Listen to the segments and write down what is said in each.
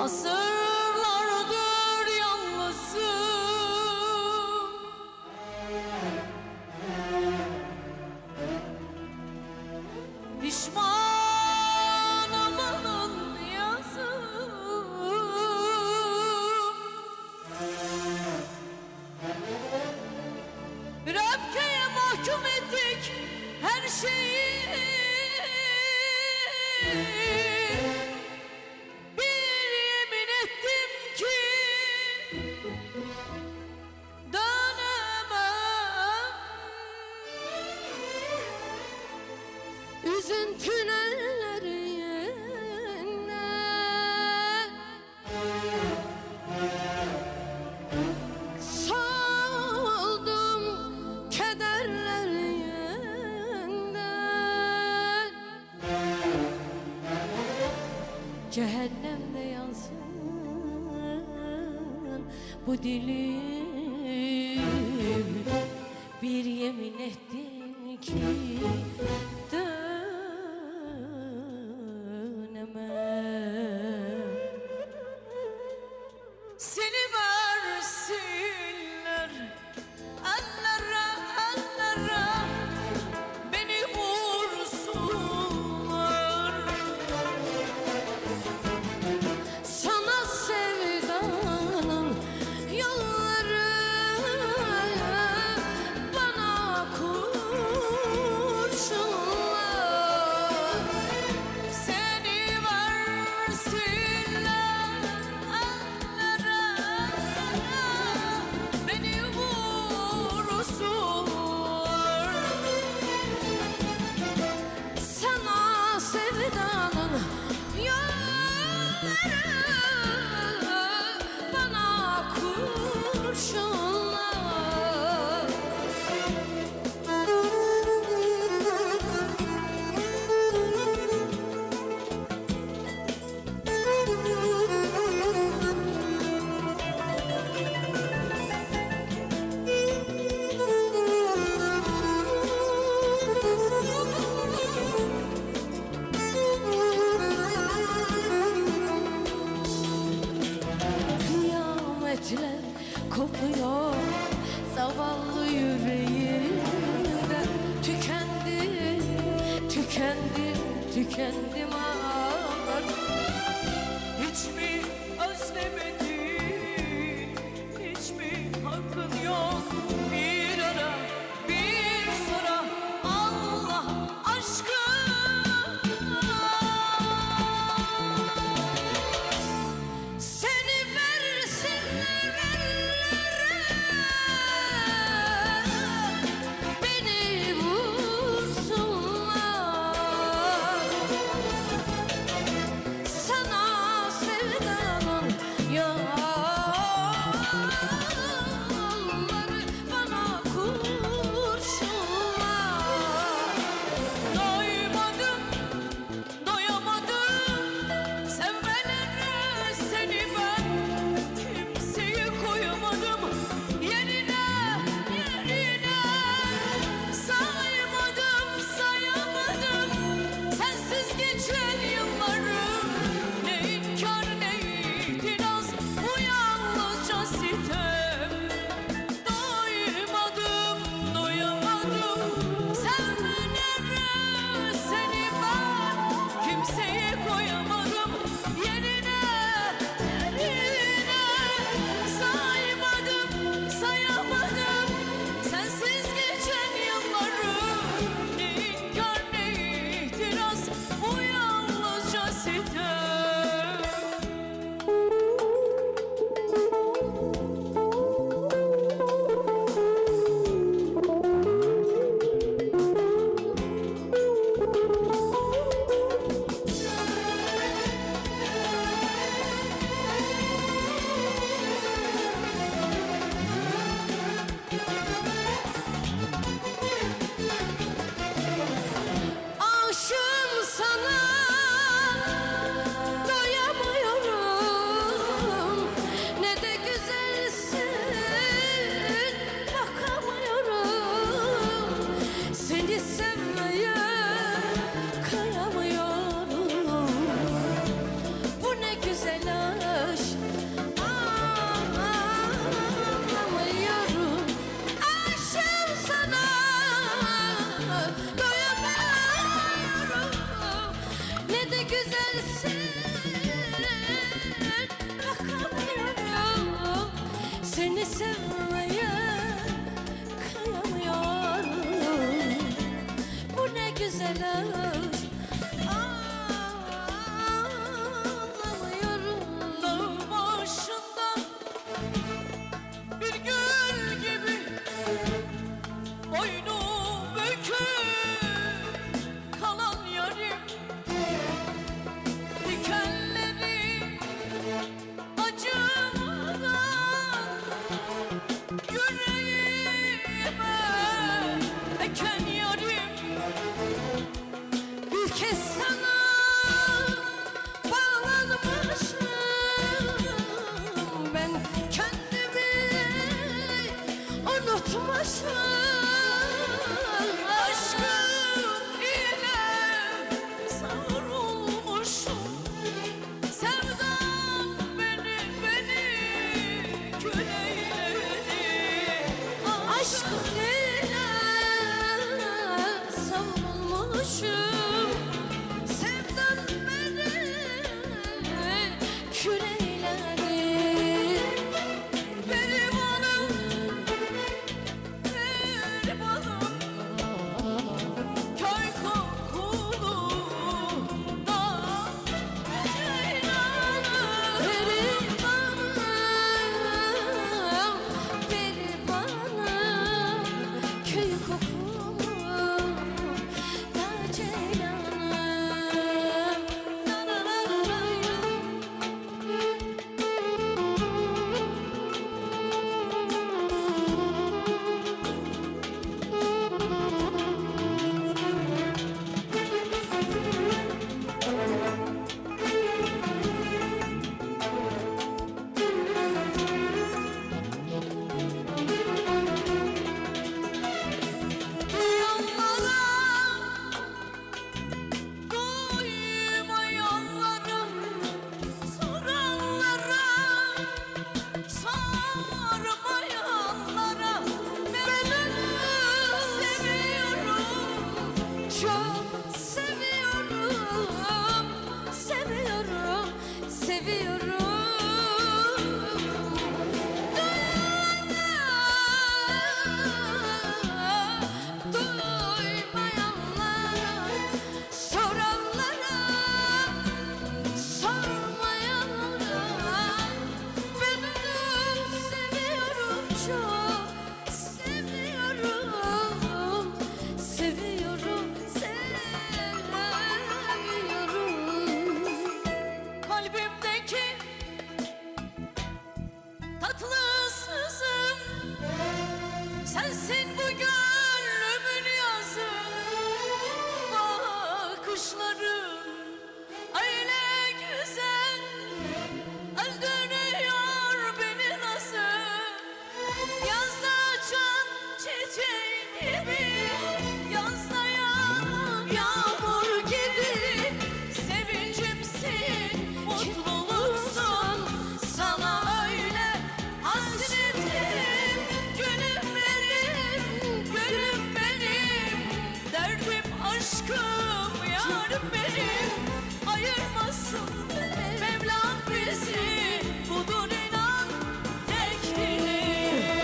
Asırlardır yalnızım, pişmanım onun yazım. Bir öfkeye mahkum ettik her şeyi, bir yemin ettim ki dönemem. Üzüntün ellerinden soldum, kederlerinden. Cehennemde yansın bu dilim, bir yemin ettim ki dönemem. Seni versinler ellere, ellere, beni vursunlar. Sana sevdanın yolları, bana kurşunlar. Seni versinler ellere, beni vursunlar. Sana sevdanın yolları, bana kurşunlar. Kıyametler kopuyor zavallı yüreğimde. Tükendim, tükendim, tükendim artık. Hiç mi özlemedin, hiç mi hakkın yok? Bir ara, bir sıra Allah aşkına. Seni versinler ellere, beni vursunlar. Sana sevdanın yolları, güzeler. Ağlamıyorum. Dağ başında bir gül gibi boynu bükük kalan yarim, dikenleri acımadan yüreğime eken yarim. Bir kez sana bağlanmışım, ben kendimi unutmuşum. Aşkım ile savrulmuşum, sevdam beni kül eyledi. Aşkım ile savrulmuşum, sevdam beni kül eyledi. Benim anım, benim anım, köy kokulu dağ ceylanı. Benim anım, benim anım, köy kokulu dağ ceylanı. Na na na na na. Duyanlara, duymayanlara, soranlara, sormayanlara ben onu seviyorum, çok seviyorum, seviyorum, seviyorum. Duymayanlara, soranlara, sormayanlara ben onu seviyorum, çok seviyorum, seviyorum, seviyorum. Kalbimdeki tatlı sızım sensin, bu gönlümün yazı. Bakışların öyle güzel, öldürüyor beni nasıl. Yazda açan çiçeği gibi, yazda yağan yağmur gibi. Sevincimsin, mutluluksun, sana öyle hasretim. Gülüm benim, gülüm benim, derdim aşkım, yarım benim. Ayırmasın Mevlam bizi, budur inan tek dilim.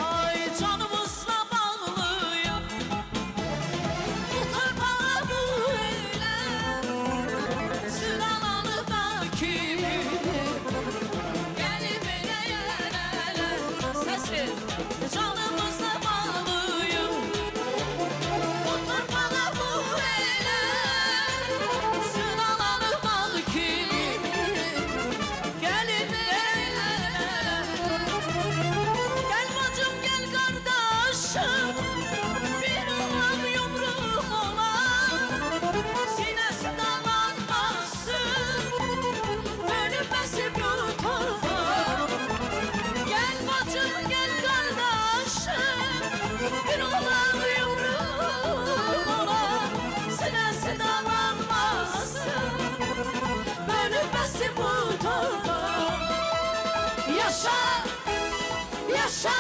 Ay canımızla bağlıyım, bu torpağa bu ele, sıralanı takibi. Gelin bile yerele, ses ver. Canımızla bağlıyım, bu torpağa bu ele, sıralanı takibi. Gelin bile yerele. Gel bacım, gel kardeşim, bir olan yumruğum olan, sinesi dağlanmasın, bölünmesin bu torba. Gel bacım, gel kardeşim, bir olan yumruğum olan, sinesi dağlanmasın, bölünmesin bu torba. Yaşa, yaşa,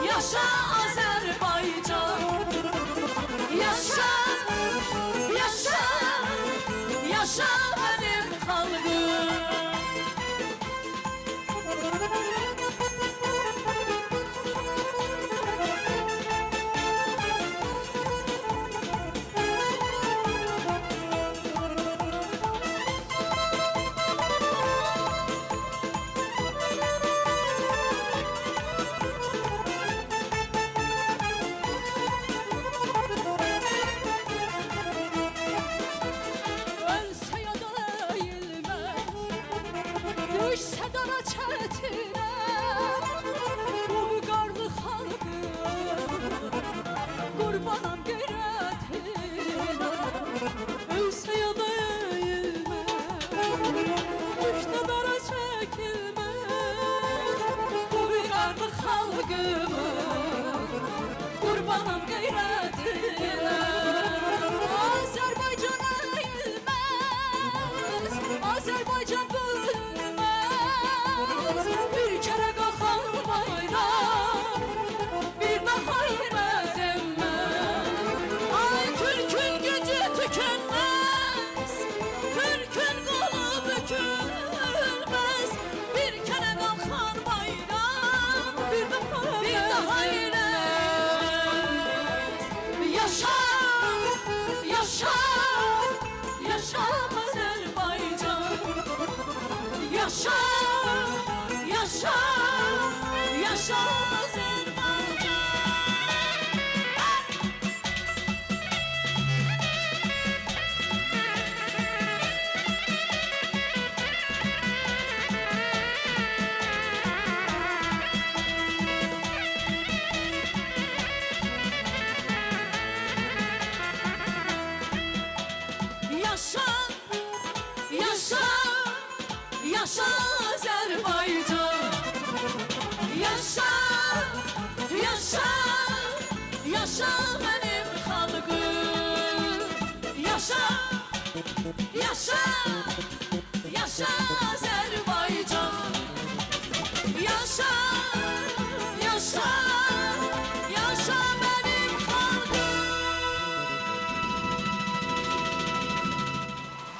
yaşa Azerbaycan, yaşa, yaşa benim halkım. Ölse ya da eğilmez, düşse dara çetine, bu qarlı xalqım, qurbanam qeyrətinə. Ölse ya da eğilmez, düşse dara çekilmez. Bu karlı halkımı, kurbanım gayretine. Azərbaycan eğilmez, Azərbaycan bölünmez. Bir kere kalkan bayram, bir daha inmez emmez. Ay Türk'ün gücü tükenmez, Türk'ün kolu bükülmez. Bir kere kalkan bayram, bir daha inmez. Yaşa, yaşa, yaşa Azerbaycan. Yaşa, yaşa, yaşa Azerbaycan. Yaşa, yaşa, yaşa Azerbaycan. Yaşa, yaşa, yaşa benim halkım. Yaşa, yaşa, yaşa Azerbaycan.